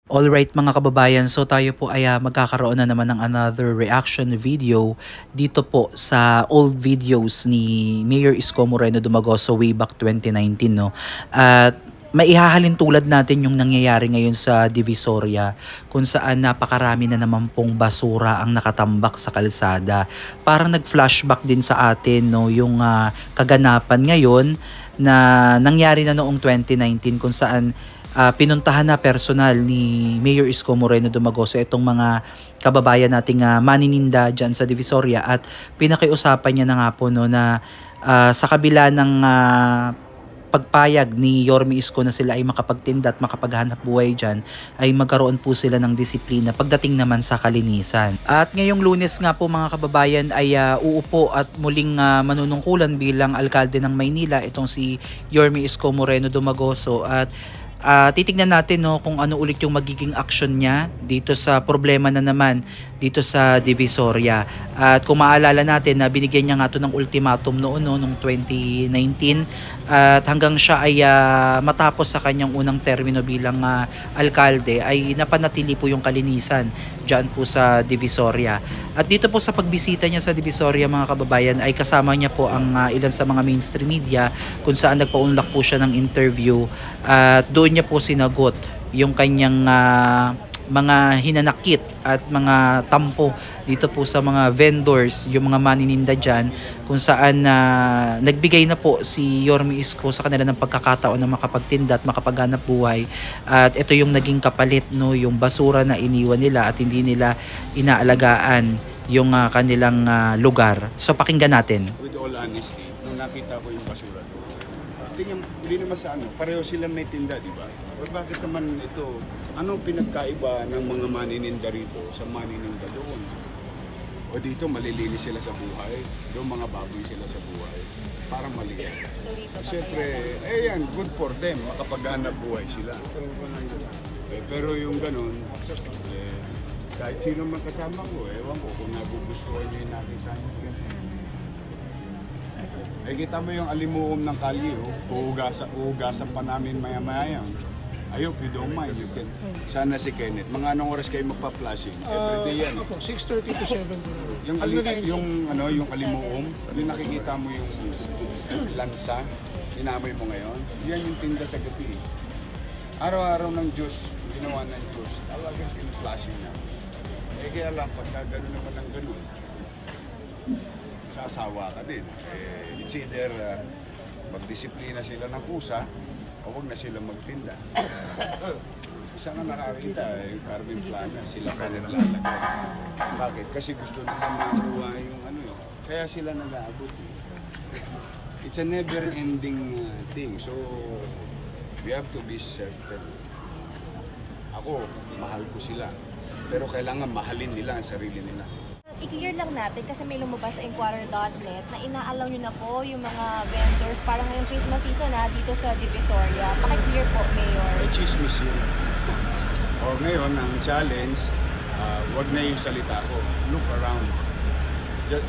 Alright mga kababayan, so tayo po ay magkakaroon na naman ng another reaction video dito po sa old videos ni Mayor Isko Moreno Dumagoso way back 2019, no? At maihahalin tulad natin yung nangyayari ngayon sa Divisoria kung saan napakarami na naman pong basura ang nakatambak sa kalsada. Parang nag-flashback din sa atin, no, yung kaganapan ngayon na nangyari na noong 2019 kung saan pinuntahan na personal ni Mayor Isko Moreno Dumagoso itong mga kababayan nating manininda dyan sa Divisoria at pinakiusapan niya na nga po, no, na sa kabila ng pagpayag ni Yorme Isko na sila ay makapagtinda at makapaghanap buhay dyan, ay magkaroon po sila ng disiplina pagdating naman sa kalinisan. At ngayong Lunes nga po mga kababayan ay uupo at muling manunungkulan bilang alkalde ng Maynila itong si Yorme Isko Moreno Dumagoso at titignan natin, no, kung ano ulit yung magiging action niya dito sa problema na naman dito sa Divisoria. At kung maalala natin na binigyan niya nga ito ng ultimatum noon, no, noong 2019 at hanggang siya ay matapos sa kanyang unang termino bilang alkalde ay napanatili po yung kalinisan dyan po sa Divisoria. At dito po sa pagbisita niya sa Divisoria mga kababayan ay kasama niya po ang ilan sa mga mainstream media kung saan nagpaunlak po siya ng interview at doon niya po sinagot yung kanyang mga hinanakit at mga tampo dito po sa mga vendors, yung mga manininda dyan, kung saan nagbigay na po si Yorme Isko sa kanila ng pagkakataon na makapagtinda at makapaghanap buhay. At ito yung naging kapalit, no, yung basura na iniwan nila at hindi nila inaalagaan yung kanilang lugar. So pakinggan natin. With all honesty, nung nakita ko yung basura doon, hindi naman sa pareho sila may tinda, di ba? O bakit naman ito, anong pinagkaiba ng mga manininda rito sa manininda doon? O dito malilinis sila sa buhay, doon mga baboy sila sa buhay. Parang mali yan. Siyempre, yan, good for them, makapaghanap buhay sila. Pero yung ganun, kahit sino man kasama ko, ewan ko kung nagugustuhan nyo yung nakita nyo. Kita mo yung alimuom ng kalye, uugasan pa namin maya-maya yan. I hope you don't mind. You can. Sana si Kenneth. Mga anong oras kayo magpa-flashing? Everyday yan. 6:30 to 7. Yung alimuom, yung nakikita mo yung lansa, inamoy mo ngayon, yan yung tinda sa gabi. Araw-araw ng Diyos, ginawa ng Diyos, talagang pin-flashing na. Kaya lang, pagka gano'n naman ng gano'n, sasawa ka din. It's either magdisiplina sila ng kusa, o huwag na sila magtinda. Isa nga nakakita, yung Carmen Plana, sila pa naglalagay. Bakit? Kasi gusto nila makuha yung kaya sila nag-aabot. It's a never-ending thing. So, we have to be certain. Ako, mahal ko sila. Pero kailangan mahalin nila ang sarili nila. I-clear lang natin kasi may lumabas sa Inquirer.net na inaalaw nyo na po yung mga vendors para ngayong Christmas season dito sa Divisoria. Paki-clear po, Mayor. Chismis yun. O ngayon, ang challenge, wag na yung salita ko. Look around.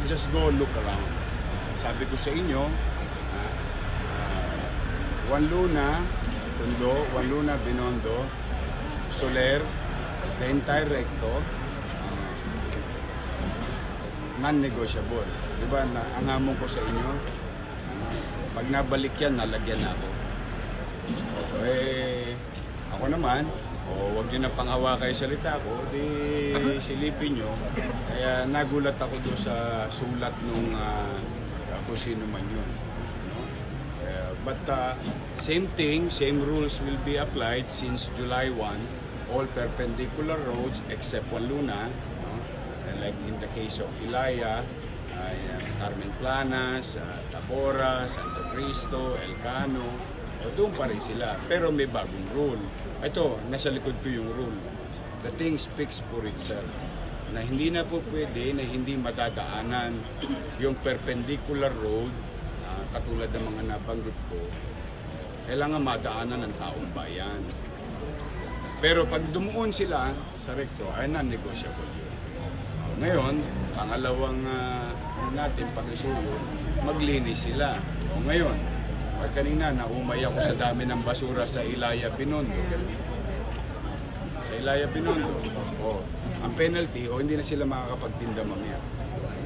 Just go look around. Sabi ko sa inyo, Juan Luna, Tondo, Juan Luna, Binondo, Soler, the entire recto, non-negotiable. Diba, ang hamon ko sa inyo, pag nabalik yan, nalagyan na ako. Ako naman, wag nyo na panghawa kayo salita ko, di silipin nyo. Kaya nagulat ako doon sa sulat nung kung sino man yun. But same thing, same rules will be applied since July 1, all perpendicular roads except Juan Luna, like in the case of Ilaya, Carmen Planas, Tabora, Santo Cristo, Elcano, doon pa rin sila. Pero may bagong rule. Ito, nasa likod ko yung rule. The thing speaks for itself. Na hindi na po pwede na hindi madadaanan yung perpendicular road, katulad ng mga nabanggit ko, kailangan madaanan ng taong bayan. Pero pag dumuon sila sa recto, ay non-negotiable yun. Ngayon, pangalawang natin pakisuyo, maglinis sila. O ngayon, kanina naumay ako sa dami ng basura sa Ilaya, Binondo. Sa Ilaya Binondo. O, ang penalty, o hindi na sila makakapagtinda mamaya.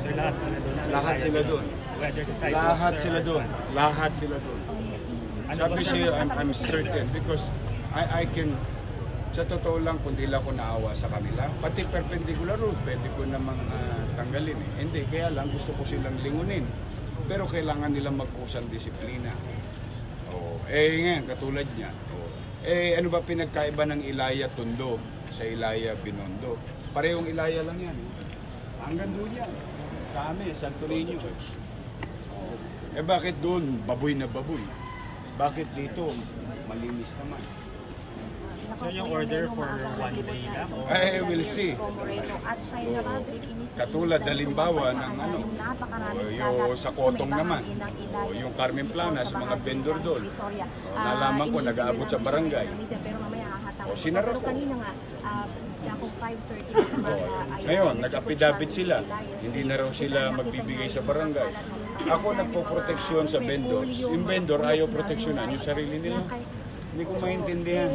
So lahat sila doon? Lahat sila doon. Whether sa sidewalk, Lahat sir, sila or doon. saan? Lahat sila doon. Ano Sabi ba, sir? siya, I'm certain because I can, sa totoo lang, kung di lang ako naawa sa kanila, pati perpendicular road, pwede ko namang tanggalin eh. Hindi, kaya lang gusto ko silang lingunin. Pero kailangan nilang magkusang disiplina. Oh, ngayon, katulad niya. Oh, ano ba pinagkaiba ng Ilaya Tondo sa Ilaya Binondo? Parehong Ilaya lang yan. Hanggang doon yan. Sa amin, Santo Niño. Oh, bakit doon, baboy na baboy? Bakit dito, malinis naman? So yung order for one day lang? We'll see. Katulad, halimbawa, ng yung sa Kotong naman, yung Carmen Plana sa mga vendor doon. Nalaman ko, nag-aabot sa barangay. Sinara ko. Ngayon, nag-apidabit sila. Hindi na raw sila magbibigay sa barangay. Ako nagpo-proteksyon sa vendors. Yung vendor ayaw proteksyonan yung sarili nila. Hindi ko maintindihan.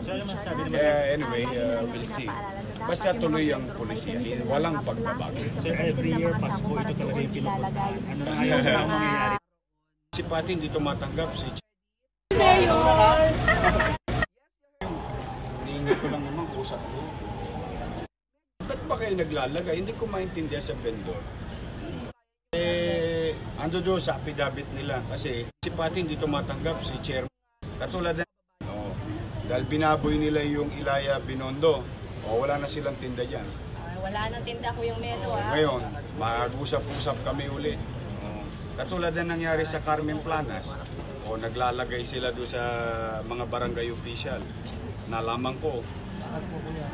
So ano masasabi naman? Anyway, we'll see. Basta tuloy ang polisiya. Walang pagbabago. So every year, Pasko, ito talaga yung pinupuntahan. Ano na ngayon sa mangyayari? Si Pati hindi tumatanggap. Si Niingat ko lang naman, usap ko. Ba't ba kayo naglalagay? Hindi ko maintindihan sa vendor. Ando doon sa apidabit nila. Kasi si Pati hindi tumatanggap, si Chairman. Katulad na, dahil binaboy nila yung Ilaya Binondo, wala na silang tinda dyan. Wala nang tinda ko yung Melo Ngayon, mag-usap-usap kami uli. Katulad na nangyari sa Carmen Planas, naglalagay sila doon sa mga barangay official. Nalaman ko,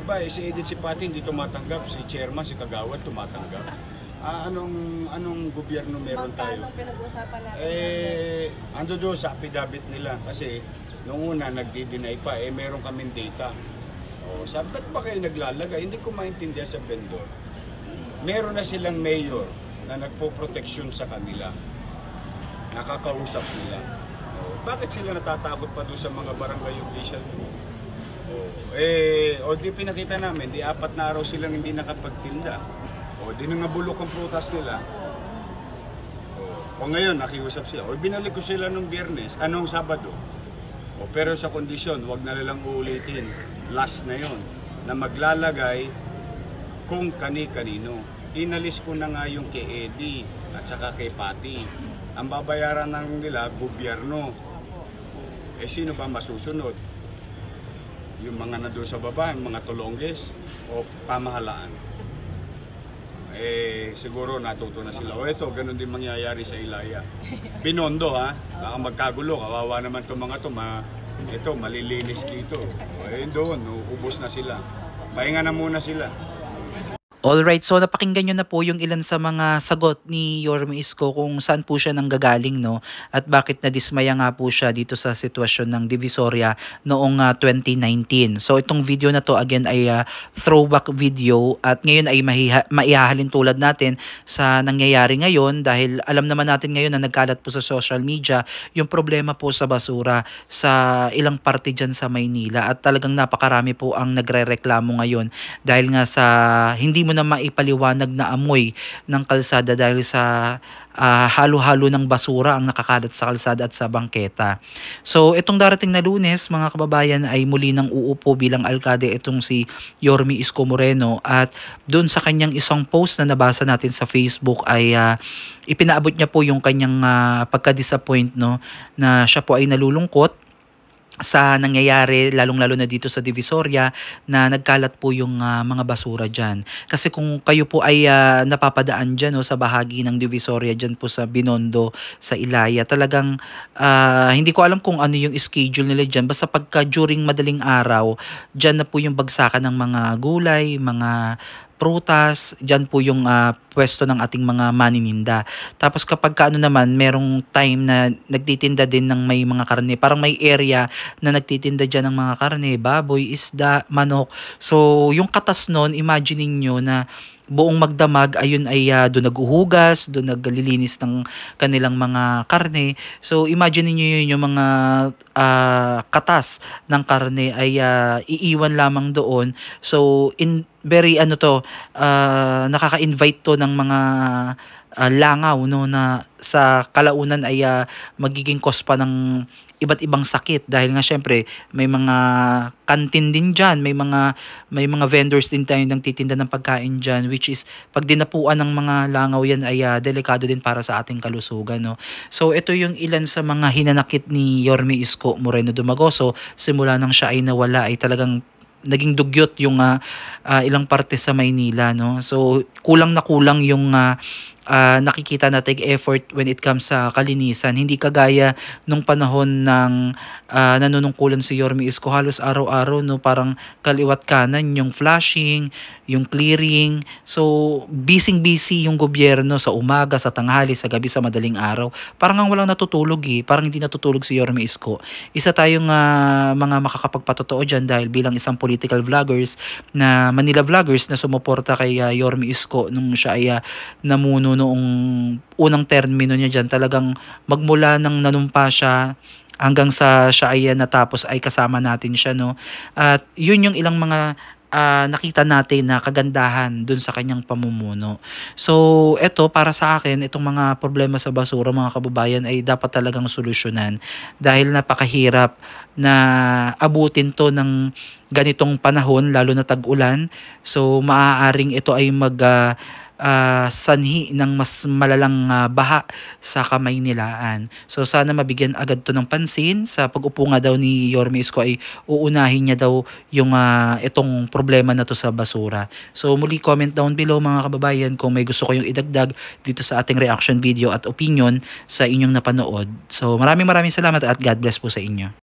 diba, si Edith si Pati hindi tumatanggap, si Chairman, si Kagawad tumatanggap. Anong gobyerno meron tayo? Pinag-usapan natin. Ando doon sa apidabit nila kasi noong una nagdi-deny pa, meron kaming data. Sabi, ba't ba kayo naglalagay? Hindi ko maintindihan sa vendor. Meron na silang mayor na nagpo-proteksyon sa kanila. Nakakausap nila. Bakit sila natatakot pa doon sa mga barangay official? Di pinakita namin, di 4 na araw silang hindi nakapagtinda. Di nangabulok ang prutas nila. Ngayon, nakiusap sila. Binalik ko sila nung Biyernes, anong Sabado. Pero sa kondisyon, wag na nilang uulitin. Last na yon na maglalagay kung kani-kanino. Inalis ko na nga yung kay Eddie at saka kay Pati. Ang babayaran ng nila, gobyerno. Sino ba masusunod? Yung mga nandoon sa baba, yung mga tulongges o pamahalaan? Siguro natuto na sila. Ito, ganun din mangyayari sa Ilaya. Binondo ha, baka magkagulo, kawawa naman itong mga ito, malilinis dito. Doon, ubos na sila. Pahinga na muna sila. Alright, so napakinggan nyo na po yung ilan sa mga sagot ni Yorme Isko kung saan po siya nanggagaling, no? At bakit nadismaya nga po siya dito sa sitwasyon ng Divisoria noong 2019. So itong video na to again ay throwback video at ngayon ay maihahalin tulad natin sa nangyayari ngayon dahil alam naman natin ngayon na nagkalat po sa social media yung problema po sa basura sa ilang parte dyan sa Maynila at talagang napakarami po ang nagre-reklamo ngayon dahil nga sa hindi mo na maipaliwanag na amoy ng kalsada dahil sa halo-halo ng basura ang nakakalat sa kalsada at sa bangketa. So itong darating na Lunes mga kababayan ay muli nang uupo bilang alkade itong si Yorme Isko Moreno at doon sa kanyang isang post na nabasa natin sa Facebook ay ipinaabot niya po yung kanyang pagka-disappoint, no, na siya po ay nalulungkot sa nangyayari lalong-lalo na dito sa Divisoria na nagkalat po yung mga basura dyan. Kasi kung kayo po ay napapadaan dyan sa bahagi ng Divisoria dyan po sa Binondo, sa Ilaya, talagang hindi ko alam kung ano yung schedule nila dyan. Basta pagka during madaling araw, dyan na po yung bagsakan ng mga gulay, mga prutas, dyan po yung pwesto ng ating mga manininda. Tapos kapag kaano naman, merong time na nagtitinda din ng may mga karne. Parang may area na nagtitinda dyan ng mga karne, baboy, isda, manok. So yung katas nun, imagine niyo na buong magdamag ayun ay doon naghuhugas, doon naglilinis ng kanilang mga karne. So imagine niyo yun, yung mga katas ng karne ay iiwan lamang doon. So in very nakaka-invite to ng mga langaw, no, na sa kalaunan ay magiging cause pa ng iba't ibang sakit dahil nga syempre may mga kantin din diyan, may mga vendors din tayo nang titinda ng pagkain diyan, which is pag dinapuan ng mga langaw yan ay delikado din para sa ating kalusugan, no. So ito yung ilan sa mga hinanakit ni Yorme Isko Moreno Dumagoso simula nang siya ay nawala, ay talagang naging dugyot yung ilang parte sa Maynila, no. So kulang na kulang yung nakikita nating effort when it comes sa kalinisan. Hindi kagaya nung panahon ng nanunungkulan si Yorme Isko, halos araw-araw, no, parang kaliwat kanan yung flashing, yung clearing. So busy yung gobyerno sa umaga, sa tanghali, sa gabi, sa madaling araw. Parang ang walang natutulog parang hindi natutulog si Yorme Isko. Isa tayong mga makakapagpatotoo dyan dahil bilang isang political vloggers na Manila vloggers na sumuporta kay Yorme Isko nung siya ay namuno noong unang termino niya dyan, talagang magmula nang nanumpa siya hanggang sa siya ay natapos ay kasama natin siya, no. At yun yung ilang mga nakita natin na kagandahan dun sa kanyang pamumuno. So eto, para sa akin, itong mga problema sa basura, mga kababayan, ay dapat talagang solusyonan dahil napakahirap na abutin to ng ganitong panahon, lalo na tag-ulan. So maaaring ito ay sanhi ng mas malalang baha sa Kamaynilaan. So sana mabigyan agad to ng pansin. Sa pag-upo nga daw ni Yorme Isko ay uunahin niya daw yung itong problema na to sa basura. So muli, comment down below mga kababayan kung may gusto kayong idagdag dito sa ating reaction video at opinion sa inyong napanood. So maraming salamat at God bless po sa inyo.